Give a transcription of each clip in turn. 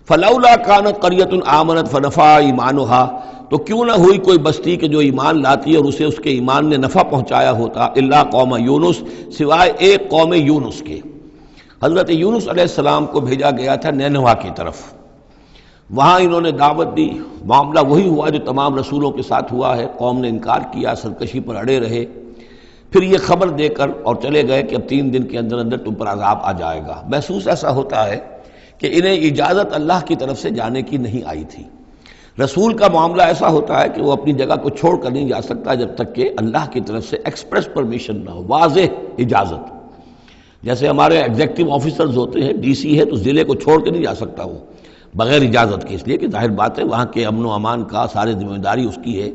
فلولا کانت قریۃ آمنت فنفع ایمانھا، تو کیوں نہ ہوئی کوئی بستی کہ جو ایمان لاتی اور اسے اس کے ایمان نے نفع پہنچایا ہوتا، الا قوم یونس، سوائے ایک قوم یونس کے۔ حضرت یونس علیہ السلام کو بھیجا گیا تھا نینوا کی طرف، وہاں انہوں نے دعوت دی، معاملہ وہی ہوا جو تمام رسولوں کے ساتھ ہوا ہے، قوم نے انکار کیا، سرکشی پر اڑے رہے، پھر یہ خبر دے کر اور چلے گئے کہ اب 3 دن کے اندر اندر تم پر عذاب آ جائے گا۔ محسوس ایسا ہوتا ہے کہ انہیں اجازت اللہ کی طرف سے جانے کی نہیں آئی تھی۔ رسول کا معاملہ ایسا ہوتا ہے کہ وہ اپنی جگہ کو چھوڑ کر نہیں جا سکتا جب تک کہ اللہ کی طرف سے ایکسپریس پرمیشن نہ ہو، واضح اجازت۔ جیسے ہمارے ایگزیکٹو آفیسرز ہوتے ہیں، ڈی سی ہے تو ضلع کو چھوڑ کے نہیں جا سکتا وہ بغیر اجازت کے، اس لیے کہ ظاہر بات ہے وہاں کے امن و امان کا سارے ذمہ داری اس کی ہے۔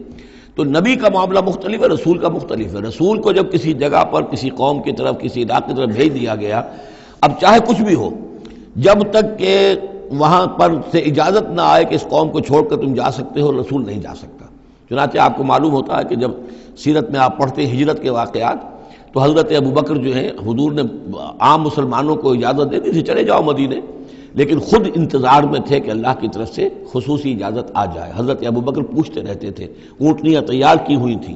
تو نبی کا معاملہ مختلف ہے، رسول کا مختلف ہے۔ رسول کو جب کسی جگہ پر، کسی قوم کی طرف، کسی علاقے کی طرف بھیج دیا گیا، اب چاہے کچھ بھی ہو، جب تک کہ وہاں پر سے اجازت نہ آئے کہ اس قوم کو چھوڑ کر تم جا سکتے ہو، رسول نہیں جا سکتا۔ چنانچہ آپ کو معلوم ہوتا ہے کہ جب سیرت میں آپ پڑھتے ہیں ہجرت کے واقعات، تو حضرت ابوبکر جو ہیں، حضور نے عام مسلمانوں کو اجازت دے دی تھی چلے جاؤ مدینے، لیکن خود انتظار میں تھے کہ اللہ کی طرف سے خصوصی اجازت آ جائے۔ حضرت ابوبکر پوچھتے رہتے تھے، اونٹنیاں تیار کی ہوئی تھیں،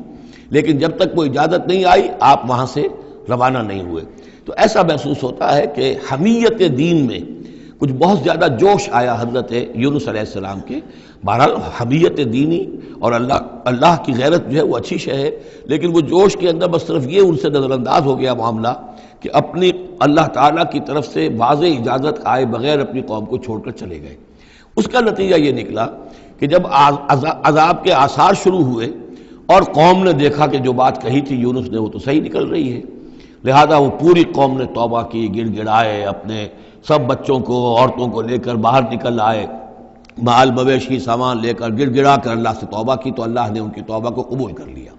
لیکن جب تک وہ اجازت نہیں آئی آپ وہاں سے روانہ نہیں ہوئے۔ تو ایسا محسوس ہوتا ہے کہ حمیت دین میں کچھ بہت زیادہ جوش آیا حضرت یونس علیہ السلام کے۔ بہرحال حمیت دینی اور اللہ کی غیرت جو ہے وہ اچھی شے ہے، لیکن وہ جوش کے اندر بس صرف یہ ان سے نظر انداز ہو گیا معاملہ کہ اپنی اللہ تعالیٰ کی طرف سے واضح اجازت آئے بغیر اپنی قوم کو چھوڑ کر چلے گئے۔ اس کا نتیجہ یہ نکلا کہ جب عذاب کے آثار شروع ہوئے اور قوم نے دیکھا کہ جو بات کہی تھی یونس نے وہ تو صحیح نکل رہی ہے، لہذا وہ پوری قوم نے توبہ کی، گڑ گڑائے، اپنے سب بچوں کو عورتوں کو لے کر باہر نکل آئے، مال مویشی سامان لے کر گڑ گڑا کر اللہ سے توبہ کی، تو اللہ نے ان کی توبہ کو قبول کر لیا۔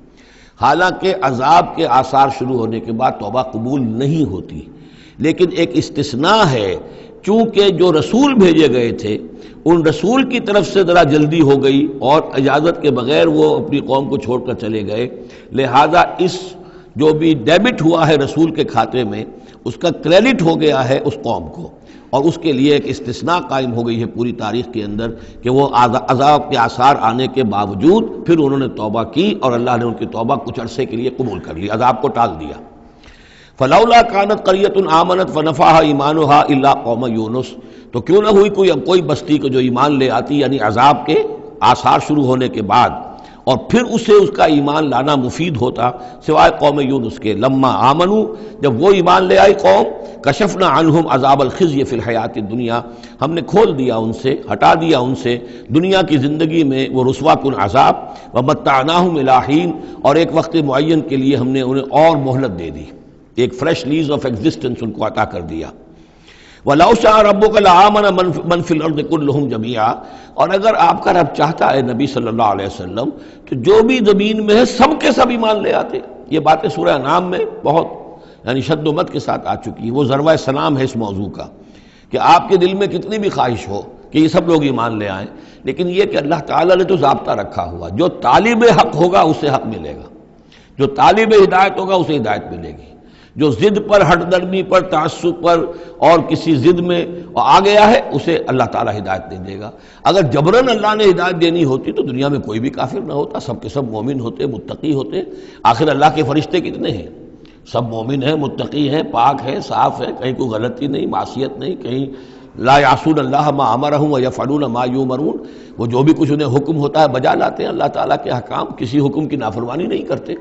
حالانکہ عذاب کے آثار شروع ہونے کے بعد توبہ قبول نہیں ہوتی، لیکن ایک استثناء ہے، چونکہ جو رسول بھیجے گئے تھے ان رسول کی طرف سے ذرا جلدی ہو گئی اور اجازت کے بغیر وہ اپنی قوم کو چھوڑ کر چلے گئے، لہذا اس جو بھی ڈیبٹ ہوا ہے رسول کے کھاتے میں اس کا کریڈٹ ہو گیا ہے اس قوم کو، اور اس کے لیے ایک استثناء قائم ہو گئی ہے پوری تاریخ کے اندر کہ وہ عذاب کے آثار آنے کے باوجود پھر انہوں نے توبہ کی اور اللہ نے ان کی توبہ کچھ عرصے کے لیے قبول کر لی، عذاب کو ٹال دیا۔ فلولا کانت قریۃ آمنت فنفعها ایمانھا الا قوم یونس، تو کیوں نہ ہوئی کوئی بستی کو جو ایمان لے آتی، یعنی عذاب کے آثار شروع ہونے کے بعد، اور پھر اسے اس کا ایمان لانا مفید ہوتا، سوائے قوم یونس کے۔ لما آمنوا، جب وہ ایمان لے آئی قوم، کشفنا عنہم عذاب الخزي فی الحیات الدنیا، ہم نے کھول دیا ان سے، ہٹا دیا ان سے دنیا کی زندگی میں وہ رسوا کن عذاب، ومتعناہم الی حین، اور ایک وقت معین کے لیے ہم نے انہیں اور مہلت دے دی، ایک فریش لیز آف ایگزسٹنس ان کو عطا کر دیا۔ وَلَوْ شَاءَ رَبُّكَ لَآمَنَ مَنْ فِي الْأَرْضِ كُلُّهُمْ جَمِيعًا، اور اگر آپ کا رب چاہتا ہے نبی صلی اللہ علیہ وسلم تو جو بھی زمین میں ہے سب کے سب ایمان لے آتے۔ یہ باتیں سورہ انعام میں بہت یعنی شد و مد کے ساتھ آ چکی ہیں، وہ ذروہ سلام ہے اس موضوع کا کہ آپ کے دل میں کتنی بھی خواہش ہو کہ یہ سب لوگ ایمان لے آئیں، لیکن یہ کہ اللہ تعالیٰ نے تو ضابطہ رکھا ہوا، جو طالب حق ہوگا اسے حق ملے گا، جو طالب ہدایت ہوگا اسے ہدایت ملے گی، جو ضد پر، ہٹ درمی پر، تعصب پر اور کسی ضد میں آ گیا ہے اسے اللہ تعالیٰ ہدایت نہیں دے گا۔ اگر جبراً اللہ نے ہدایت دینی ہوتی تو دنیا میں کوئی بھی کافر نہ ہوتا، سب کے سب مومن ہوتے، متقی ہوتے۔ آخر اللہ کے فرشتے کتنے ہیں؟ سب مومن ہیں، متقی ہیں، پاک ہیں، صاف ہیں، کہیں کوئی غلطی نہیں، معصیت نہیں، کہیں لا یعصون اللہ ما امرہم ویفعلون ما یؤمرون، وہ جو بھی کچھ انہیں حکم ہوتا ہے بجا لاتے ہیں اللہ تعالیٰ کے احکام، کسی حکم کی نافرمانی نہیں کرتے۔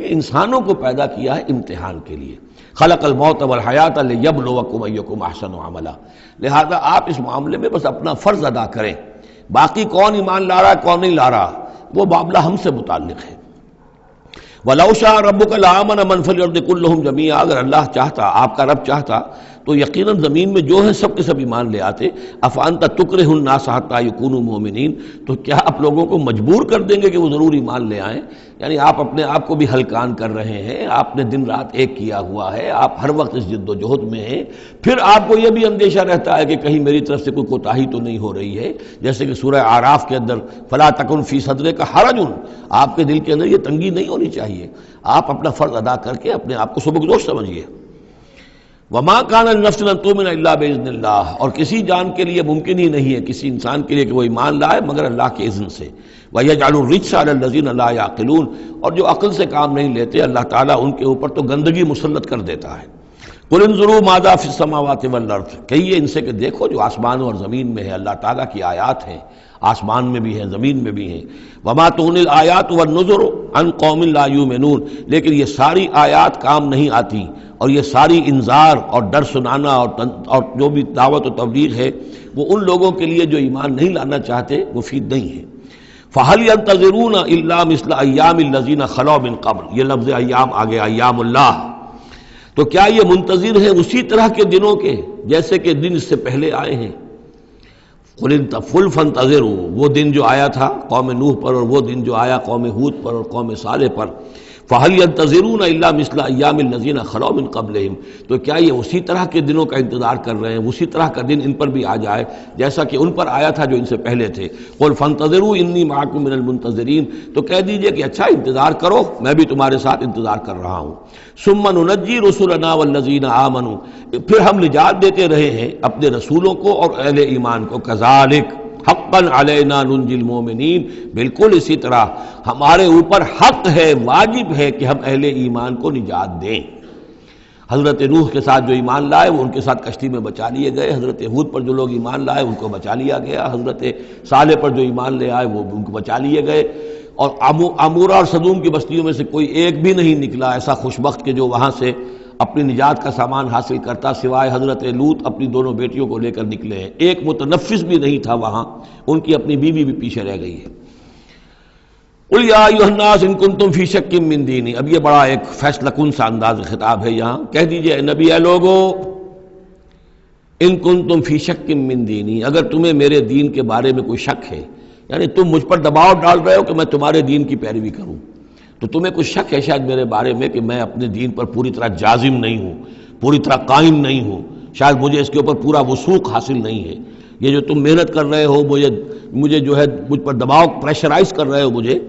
انسانوں کو پیدا کیا ہے امتحان کے لیے، خلق الموت والحیات لیبلوکم ایکم احسن عملا، لہذا آپ اس معاملے میں بس اپنا فرض ادا کریں، باقی کون ایمان لا رہا ہے کون نہیں لا رہا وہ معاملہ ہم سے متعلق ہے۔ وَلَوْ شَاءَ رَبُّكَ لَآمَنَ مَنْ فِي الْأَرْضِ كُلُّهُمْ جَمِيعًا، اگر اللہ چاہتا، آپ کا رب چاہتا تو یقیناً زمین میں جو ہیں سب کے سب ایمان لے آتے۔ أَفَأَنْتَ تُكْرِهُ النَّاسَ حَتَّى يَكُونُوا مُؤْمِنِينَ، تو کیا آپ لوگوں کو مجبور کر دیں گے کہ وہ ضرور ایمان لے آئیں؟ یعنی آپ اپنے آپ کو بھی ہلکان کر رہے ہیں، آپ نے دن رات ایک کیا ہوا ہے، آپ ہر وقت اس جد و جہد میں ہیں، پھر آپ کو یہ بھی اندیشہ رہتا ہے کہ کہیں میری طرف سے کوئی کوتاہی تو نہیں ہو رہی ہے، جیسے کہ سورہ اعراف کے اندر فَلَا تَكُنْ فِي صَدْرِكَ حَرَجٌ، آپ کے دل کے اندر یہ تنگی نہیں ہونی چاہیے، آپ اپنا فرض ادا کر کے اپنے آپ کو سبکدوش سمجھیے۔ وما کان لنفس ان تؤمن الا باذن اللہ، اور کسی جان کے لیے ممکن ہی نہیں ہے، کسی انسان کے لیے کہ وہ ایمان لائے مگر اللہ کے اذن سے۔ وَيَجْعَلُ الرِّجْسَ عَلَى الَّذِينَ لَا يَعْقِلُونَ، اور جو عقل سے کام نہیں لیتے اللہ تعالیٰ ان کے اوپر تو گندگی مسلط کر دیتا ہے۔ قُلْ انظُرُوا مَاذَا فِي السَّمَاوَاتِ وَالْأَرْضِ، کہیے ان سے کہ دیکھو جو آسمانوں اور زمین میں ہے اللہ تعالیٰ کی آیات ہیں، آسمان میں بھی ہیں زمین میں بھی ہیں۔ وَمَا تُغْنِي الْآيَاتُ وَالنُّذُرُ عَنْ قَوْمٍ لَا يُؤْمِنُونَ، لیکن یہ ساری آیات کام نہیں آتی، اور یہ ساری انذار اور ڈر سنانا اور جو بھی دعوت و تبلیغ ہے وہ ان لوگوں کے لیے جو ایمان نہیں لانا چاہتے مفید نہیں ہے۔ فَهَلْ يَنْتَظِرُونَ إِلَّا مِثْلَ أَيَّامِ الَّذِينَ خَلَوْا مِنْ قَبْلُ، یہ لفظ ایام آگے ایام اللہ، تو کیا یہ منتظر ہیں اسی طرح کے دنوں کے جیسے کہ دن اس سے پہلے آئے ہیں؟ قُلْ فَانْتَظِرُوا، وہ دن جو آیا تھا قوم نوح پر، اور وہ دن جو آیا قوم ہود پر اور قوم صالح پر، فَهَلْ يَنْتَظِرُونَ إِلَّا مِثْلَ أَيَّامِ الَّذِينَ خَلَوْا مِنْ قَبْلِهِمْ، تو کیا یہ اسی طرح کے دنوں کا انتظار کر رہے ہیں، اسی طرح کا دن ان پر بھی آ جائے جیسا کہ ان پر آیا تھا جو ان سے پہلے تھے؟ قُلْ فَانْتَظِرُوا إِنِّي مَعَكُم مِّنَ الْمُنتَظِرِينَ، تو کہہ دیجئے کہ اچھا انتظار کرو، میں بھی تمہارے ساتھ انتظار کر رہا ہوں۔ ثُمَّ نُنَجِّي رُسُلَنَا وَالَّذِينَ آمَنُوا، پھر ہم نجات دیتے رہے ہیں اپنے رسولوں کو اور اہل ایمان کو۔ كَذَلِكَ حقاً علینا ننجی المومنین، بالکل اسی طرح ہمارے اوپر حق ہے، واجب ہے کہ ہم اہل ایمان کو نجات دیں۔ حضرت نوح کے ساتھ جو ایمان لائے وہ ان کے ساتھ کشتی میں بچا لیے گئے، حضرت ہود پر جو لوگ ایمان لائے ان کو بچا لیا گیا، حضرت صالح پر جو ایمان لے آئے وہ ان کو بچا لیے گئے، اور عمورہ اور صدوم کی بستیوں میں سے کوئی ایک بھی نہیں نکلا ایسا خوشبخت کہ جو وہاں سے اپنی نجات کا سامان حاصل کرتا، سوائے حضرت لوط اپنی دونوں بیٹیوں کو لے کر نکلے ہیں، ایک متنفس بھی نہیں تھا وہاں، ان کی اپنی بیوی بھی پیچھے رہ گئی ہے۔ قُلْ يَا أَيُّهَا النَّاسُ إِن كُنتُمْ فِي شَكٍّ مِّن دِينِي، اب یہ بڑا ایک فیصلہ کن سا انداز خطاب ہے یہاں، کہہ دیجئے اے نبی، اے لوگو، إِن كُنتُمْ فِي شَكٍّ مِّن دِينِي، اگر تمہیں میرے دین کے بارے میں کوئی شک ہے، یعنی تم مجھ پر دباؤ ڈال رہے ہو کہ میں تمہارے دین کی پیروی کروں، تو تمہیں کچھ شک ہے شاید میرے بارے میں کہ میں اپنے دین پر پوری طرح جازم نہیں ہوں، پوری طرح قائم نہیں ہوں، شاید مجھے اس کے اوپر پورا وثوق حاصل نہیں ہے، یہ جو تم محنت کر رہے ہو، مجھے جو ہے مجھ پر دباؤ پریشرائز کر رہے ہو مجھے۔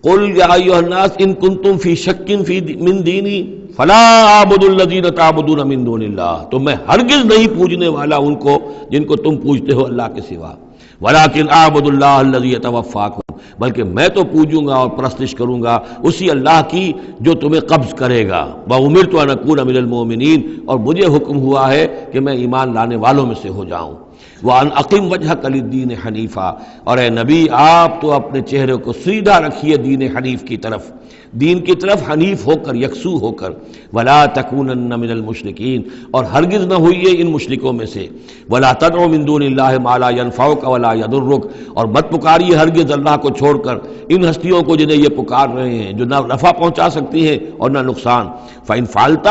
قُلْ يَا أَيُّهَا النَّاسُ إِن كُنتُمْ فِي شَكٍّ مِّن دِينِي فَلَا أَعْبُدُ الَّذِينَ تَعْبُدُونَ مِن دُونِ اللَّهِ، تو میں ہرگز نہیں پوجنے والا ان کو جن کو تم پوجتے ہو اللہ کے سوا، وَلَٰكِنْ أَعْبُدُ اللَّهَ الَّذِي يَتَوَفَّاكُمْ، بلکہ میں تو پوجوں گا اور پرستش کروں گا اسی اللہ کی جو تمہیں قبض کرے گا۔ وَأُمِرْتُ أَنْ أَكُونَ مِنَ الْمُؤْمِنِينَ، اور مجھے حکم ہوا ہے کہ میں ایمان لانے والوں میں سے ہو جاؤں۔ وَأَنْ أَقِمْ وَجْهَكَ لِلدِّينِ حَنِيفًا، اور اے نبی آپ تو اپنے چہرے کو سیدھا رکھیے دین حنیف کی طرف، دین کی طرف حنیف ہو کر، یکسو ہو کر۔ وَلَا تَكُونَنَّ مِنَ الْمُشْرِكِينَ، اور ہرگز نہ ہوئیے ان مشرکوں میں سے۔ وَلَا تَدْعُ مِن دُونِ اللَّهِ مَا لَا يَنفَعُكَ وَلَا يَضُرُّكَ، اور مت پکاریے ہرگز اللہ کو چھوڑ کر ان ہستیوں کو جنہیں یہ پکار رہے ہیں جو نہ نفع پہنچا سکتی ہیں اور نہ نقصان۔ فَإِن فَعَلْتَ،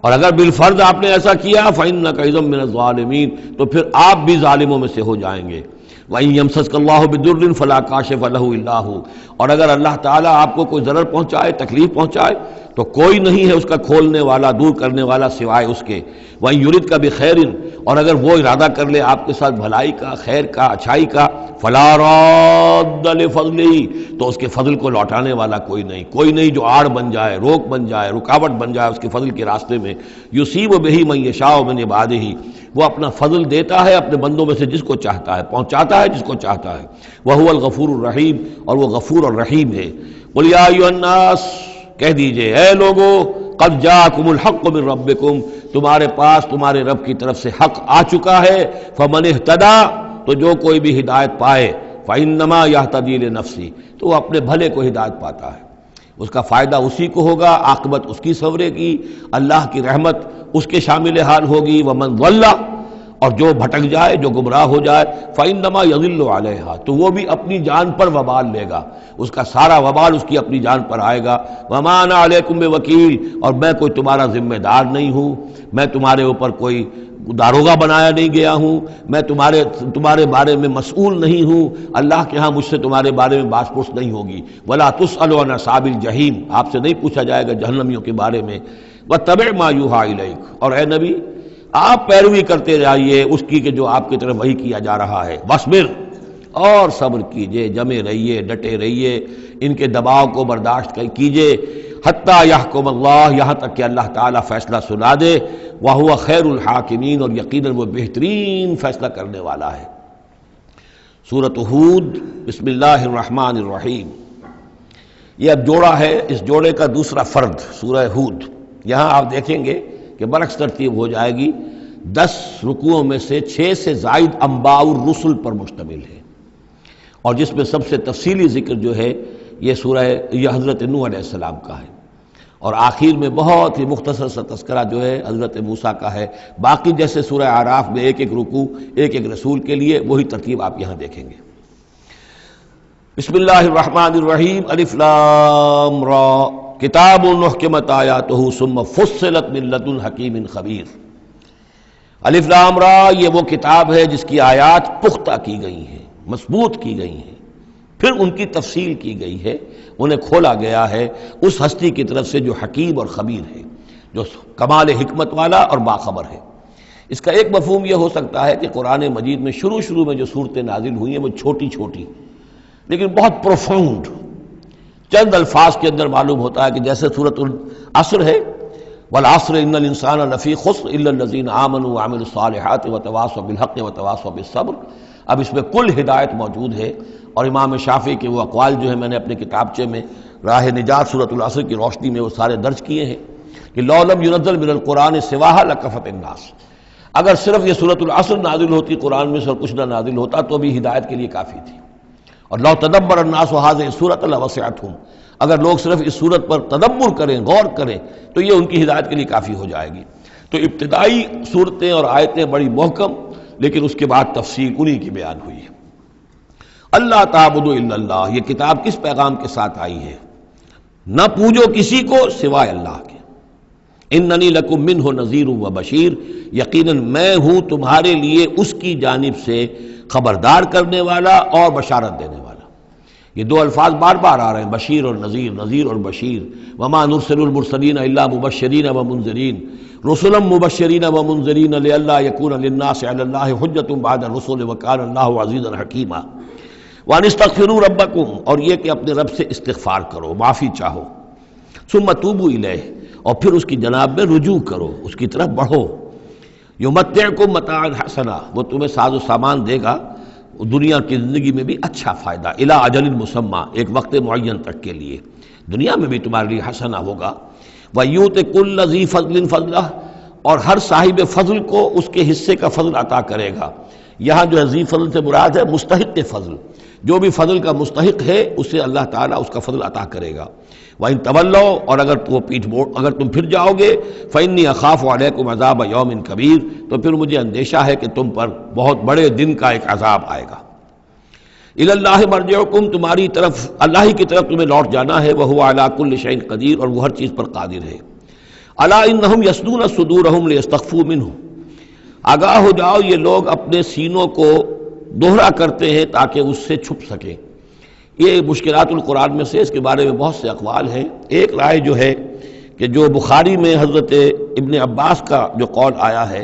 اور اگر بالفرض آپ نے ایسا کیا، فَإِنَّكَ إِذًا مِّنَ الظَّالِمِينَ، تو پھر آپ بھی ظالموں میں سے ہو جائیں گے۔ وَإِن يَمْسَسْكَ اللَّهُ بِضُرٍّ فَلَا كَاشِفَ لَهُ إِلَّا هُوَ، اور اگر اللہ تعالیٰ آپ کو کوئی ضرر پہنچائے، تکلیف پہنچائے، تو کوئی نہیں ہے اس کا کھولنے والا، دور کرنے والا سوائے اس کے۔ وَإِن يُرِدْكَ بِخَيْرٍ، اور اگر وہ ارادہ کر لے آپ کے ساتھ بھلائی کا، خیر کا، اچھائی کا، فَلَا رَادَّ لِفَضْلِهِ، تو اس کے فضل کو لوٹانے والا کوئی نہیں جو آڑ بن جائے، روک بن جائے، رکاوٹ بن جائے اس کے فضل کے راستے میں۔ يُصِيبُ بِهِ مَن يَشَاءُ مِنْ عِبَادِهِ، وہ اپنا فضل دیتا ہے اپنے بندوں میں سے جس کو چاہتا ہے، پہنچاتا ہے جس کو چاہتا ہے۔ وَهُوَ الْغَفُورُ الرَّحِيمُ، اور وہ غفور اور رحیم ہے۔ قُلْ يَا أَيُّهَا النَّاسُ، کہہ دیجئے اے لوگو، قَدْ جَاءَكُمُ الْحَقُّ مِنْ رَبِّكُمْ، تمہارے پاس تمہارے رب کی طرف سے حق آ چکا ہے۔ فَمَنِ اهْتَدَىٰ، تو جو کوئی بھی ہدایت پائے، فَإِنَّمَا يَهْتَدِي لِنَفْسِهِ، تو وہ اپنے بھلے کو ہدایت پاتا ہے، اس کا فائدہ اسی کو ہوگا، عاقبت اس کی سنورے گی، اللہ کی رحمت اس کے شامل حال ہوگی۔ وَمَنْ ضَلَّ، اور جو بھٹک جائے، جو گمراہ ہو جائے، فَإِنَّمَا يَضِلُّ عَلَيْهَا، تو وہ بھی اپنی جان پر وبال لے گا، اس کا سارا وبال اس کی اپنی جان پر آئے گا۔ وَمَا أَنَا عَلَيْكُمْ بِوَكِيلٍ، اور میں کوئی تمہارا ذمہ دار نہیں ہوں، میں تمہارے اوپر کوئی داروغہ بنایا نہیں گیا ہوں، میں تمہارے بارے میں مسئول نہیں ہوں، اللہ کے ہاں مجھ سے تمہارے بارے میں باس پرس نہیں ہوگی۔ وَلَا تُسْأَلُ عَنْ أَصْحَابِ الْجَحِيمِ، آپ سے نہیں پوچھا جائے گا جہنمیوں کے بارے میں۔ وَاتَّبِعْ مَا يُوحَىٰ إِلَيْكَ، اور اے نبی آپ پیروی کرتے جائیے اس کی کہ جو آپ کی طرف وحی کیا جا رہا ہے۔ وَاصْبِرْ، اور صبر کیجئے، جمے رہیے، ڈٹے رہیے، ان کے دباؤ کو برداشت کیجیے، حتیٰ یحکم اللہ، یہاں تک کہ اللہ تعالیٰ فیصلہ سنا دے، وہو خیر الحاکمین، اور یقیناً وہ بہترین فیصلہ کرنے والا ہے۔ سورۃ ہود، بسم اللہ الرحمن الرحیم۔ یہ اب جوڑا ہے، اس جوڑے کا دوسرا فرد سورہ ہود۔ یہاں آپ دیکھیں گے کہ برعکس ترتیب ہو جائے گی، 10 رکوعوں میں سے 6 سے زائد انباء الرسل پر مشتمل ہے، اور جس میں سب سے تفصیلی ذکر جو ہے یہ حضرت نوح علیہ السلام کا ہے، اور آخر میں بہت ہی مختصر سا تذکرہ جو ہے حضرت موسیٰ کا ہے۔ باقی جیسے سورہ اعراف میں ایک ایک رکوع ایک ایک رسول کے لیے، وہی ترتیب آپ یہاں دیکھیں گے۔ بسم اللہ الرحمن الرحیم۔ الف لام را، کتاب احکمت آیاتہ ثم فصلت من لدن حکیم خبیر۔ الف لام را، یہ وہ کتاب ہے جس کی آیات پختہ کی گئی ہیں، مضبوط کی گئی ہیں، پھر ان کی تفصیل کی گئی ہے، انہیں کھولا گیا ہے اس ہستی کی طرف سے جو حکیم اور خبیر ہے، جو کمال حکمت والا اور باخبر ہے۔ اس کا ایک مفہوم یہ ہو سکتا ہے کہ قرآن مجید میں شروع میں جو صورتیں نازل ہوئی ہیں وہ چھوٹی چھوٹی لیکن بہت پروفاؤنڈ، چند الفاظ کے اندر معلوم ہوتا ہے کہ جیسے سورۃ العصر ہے، والعصر ان الانسان لفی خسر الا الذین آمنوا وعملوا الصالحات وتواصوا بالحق وتواصوا بالصبر۔ اب اس میں کل ہدایت موجود ہے، اور امام شافعی کے وہ اقوال جو ہیں میں نے اپنے کتابچے میں راہ نجات سورۃ العصر کی روشنی میں وہ سارے درج کیے ہیں کہ لو لم ينزل من القرآن سواها لکفت الناس، اگر صرف یہ سورۃ العصر نازل ہوتی قرآن میں سے اور کچھ نہ نازل ہوتا تو بھی ہدایت کے لیے کافی تھی۔ اور لو تدبر الناس هذه السورۃ لوسعتهم، اگر لوگ صرف اس صورت پر تدبر کریں، غور کریں، تو یہ ان کی ہدایت کے لیے کافی ہو جائے گی۔ تو ابتدائی صورتیں اور آیتیں بڑی محکم، لیکن اس کے بعد تفصیل انہی کی بیان ہوئی ہے۔ اللہ تعبدوا الا اللہ، یہ کتاب کس پیغام کے ساتھ آئی ہے؟ نہ پوجو کسی کو سوائے اللہ کے۔ اننی لکم منہ نذیر و بشیر، یقیناً میں ہوں تمہارے لیے اس کی جانب سے خبردار کرنے والا اور بشارت دینے والا۔ یہ دو الفاظ بار بار آ رہے ہیں، بشیر اور نذیر، نذیر اور بشیر۔ وما نرسل المرسلین الا مبشرین ومنذرین، رسلا مبشرین ومنذرین لئلا یکون للناس علی اللہ حجۃ بعد الرسل وکان اللہ عزیزا حکیما۔ وان استغفروا ربکم، اور یہ کہ اپنے رب سے استغفار کرو، معافی چاہو۔ ثم توبوا الیہ، اور پھر اس کی جناب میں رجوع کرو، اس کی طرف بڑھو۔ یمتعکم متاعا حسنا، وہ تمہیں ساز و سامان دے گا دنیا کی زندگی میں بھی اچھا فائدہ، الی اجل مسمی، ایک وقت معین تک کے لیے، دنیا میں بھی تمہارے لیے حسنہ ہوگا۔ ویؤت کل ذی فضل فضلہ، اور ہر صاحب فضل کو اس کے حصے کا فضل عطا کرے گا۔ یہاں جو ہے ذی فضل سے مراد ہے مستحق فضل، جو بھی فضل کا مستحق ہے اسے اللہ تعالیٰ اس کا فضل عطا کرے گا۔ وَإِن تَوَلَّوْا، اور اگر تم پھر جاؤ گے، فَإِنِّي أَخَافُ عَلَيْكُمْ عَذَابَ يَوْمٍ كَبِيرٍ، تو پھر مجھے اندیشہ ہے کہ تم پر بہت بڑے دن کا ایک عذاب آئے گا۔ إِلَى اللَّهِ مَرْجِعُكُمْ، تمہاری طرف اللہ ہی کی طرف تمہیں لوٹ جانا ہے، وَهُوَ عَلَىٰ كُلِّ شَيْءٍ قَدِيرٌ، اور وہ ہر چیز پر قادر ہے۔ أَلَا إِنَّهُمْ يَثْنُونَ صُدُورَهُمْ لِيَسْتَخْفُوا مِنْهُ، آگاہ ہو جاؤ یہ لوگ اپنے سینوں کو دوہرا کرتے ہیں تاکہ اس سے چھپ سکیں۔ یہ مشکلات القرآن میں سے اس کے بارے میں بہت سے اقوال ہیں۔ ایک رائے جو ہے کہ جو بخاری میں حضرت ابن عباس کا جو قول آیا ہے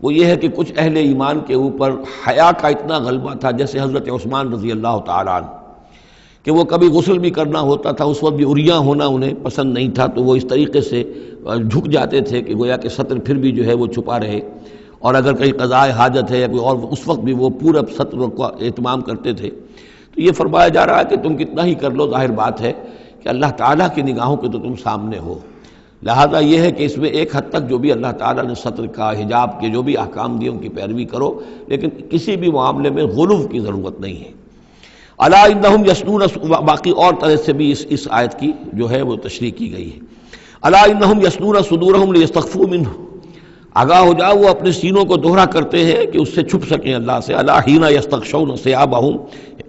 وہ یہ ہے کہ کچھ اہل ایمان کے اوپر حیا کا اتنا غلبہ تھا، جیسے حضرت عثمان رضی اللہ تعالیٰ عنہ، کہ وہ کبھی غسل بھی کرنا ہوتا تھا، اس وقت بھی عریاں ہونا انہیں پسند نہیں تھا، تو وہ اس طریقے سے جھک جاتے تھے کہ گویا کہ سطر پھر بھی جو ہے وہ چھپا رہے، اور اگر کہیں قضاء حاجت ہے یا کوئی اور، اس وقت بھی وہ پورا سطر کا اہتمام کرتے تھے۔ تو یہ فرمایا جا رہا ہے کہ تم کتنا ہی کر لو، ظاہر بات ہے کہ اللہ تعالیٰ کی نگاہوں کے تو تم سامنے ہو، لہذا یہ ہے کہ اس میں ایک حد تک جو بھی اللہ تعالیٰ نے سطر کا، حجاب کے جو بھی احکام دیے ان کی پیروی کرو، لیکن کسی بھی معاملے میں غلو کی ضرورت نہیں ہے۔ الا انہم یثنون، باقی اور طرح سے بھی اس آیت کی جو ہے وہ تشریح کی گئی ہے۔ الا انہم یثنون صدورہم لیستخفوا منہ، آگاہ ہو جاؤ وہ اپنے سینوں کو دوہرا کرتے ہیں کہ اس سے چھپ سکیں اللہ سے۔ الا حین یستغشون ثیابہم،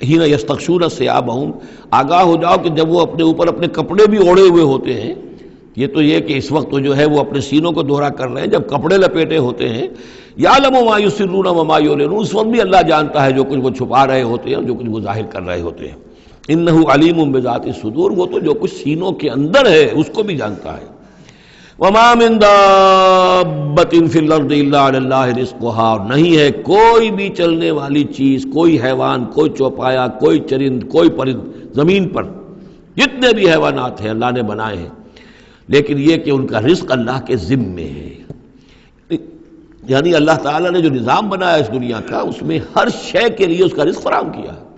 حین یستغشون ثیابہم، آگاہ ہو جاؤ کہ جب وہ اپنے اوپر اپنے کپڑے بھی اوڑھے ہوئے ہوتے ہیں، یہ تو یہ کہ اس وقت جو ہے وہ اپنے سینوں کو دوہرا کر رہے ہیں، جب کپڑے لپیٹے ہوتے ہیں، یعلم ما یسرون وما یعلنون، اس وقت بھی اللہ جانتا ہے جو کچھ وہ چھپا رہے ہوتے ہیں اور جو کچھ وہ ظاہر کر رہے ہوتے ہیں۔ انہ علیم بذات الصدور، وہ تو جو کچھ سینوں کے اندر ہے اس کو بھی جانتا ہے۔ وما من دابۃ فی الارض الا علی اللہ رزقها، اور نہیں ہے کوئی بھی چلنے والی چیز، کوئی حیوان، کوئی چوپایا، کوئی چرند، کوئی پرند زمین پر، جتنے بھی حیوانات ہیں اللہ نے بنائے ہیں، لیکن یہ کہ ان کا رزق اللہ کے ذمے ہے۔ یعنی اللہ تعالیٰ نے جو نظام بنایا اس دنیا کا، اس میں ہر شے کے لیے اس کا رزق فراہم کیا ہے۔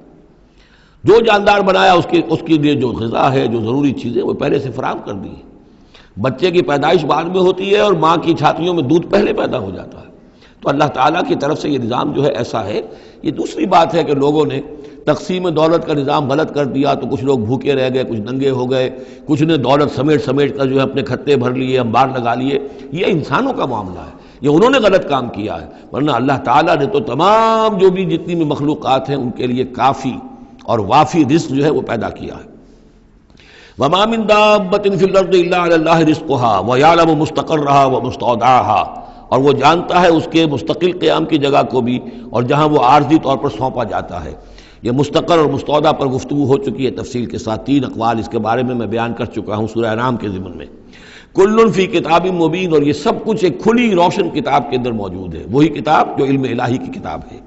جو جاندار بنایا اس کے لیے جو غذا ہے، جو ضروری چیزیں، وہ پہلے سے فراہم کر دی ہے۔ بچے کی پیدائش بعد میں ہوتی ہے اور ماں کی چھاتیوں میں دودھ پہلے پیدا ہو جاتا ہے۔ تو اللہ تعالیٰ کی طرف سے یہ نظام جو ہے ایسا ہے۔ یہ دوسری بات ہے کہ لوگوں نے تقسیم دولت کا نظام غلط کر دیا، تو کچھ لوگ بھوکے رہ گئے، کچھ ننگے ہو گئے، کچھ نے دولت سمیٹ کر جو ہے اپنے کھتے بھر لیے، انبار لگا لیے۔ یہ انسانوں کا معاملہ ہے، یہ انہوں نے غلط کام کیا ہے، ورنہ اللہ تعالیٰ نے تو تمام جو بھی جتنی بھی مخلوقات ہیں ان کے لیے کافی اور وافی رزق جو ہے وہ پیدا کیا ہے۔ وَمَا مِن دَابَّةٍ فِي الْأَرْضِ إِلَّا عَلَى اللَّهِ رِزْقُهَا وَيَعْلَمُ مُسْتَقَرَّهَا وَمُسْتَوْدَعَهَا، اور وہ جانتا ہے اس کے مستقل قیام کی جگہ کو بھی اور جہاں وہ عارضی طور پر سونپا جاتا ہے۔ یہ مستقر اور مستودع پر گفتگو ہو چکی ہے تفصیل کے ساتھ، 3 اقوال اس کے بارے میں بیان کر چکا ہوں سورہ انعام کے ضمن میں۔ کل فی کتاب مبین، اور یہ سب کچھ ایک کھلی روشن کتاب کے اندر موجود ہے، وہی کتاب جو علم الہی کی کتاب ہے۔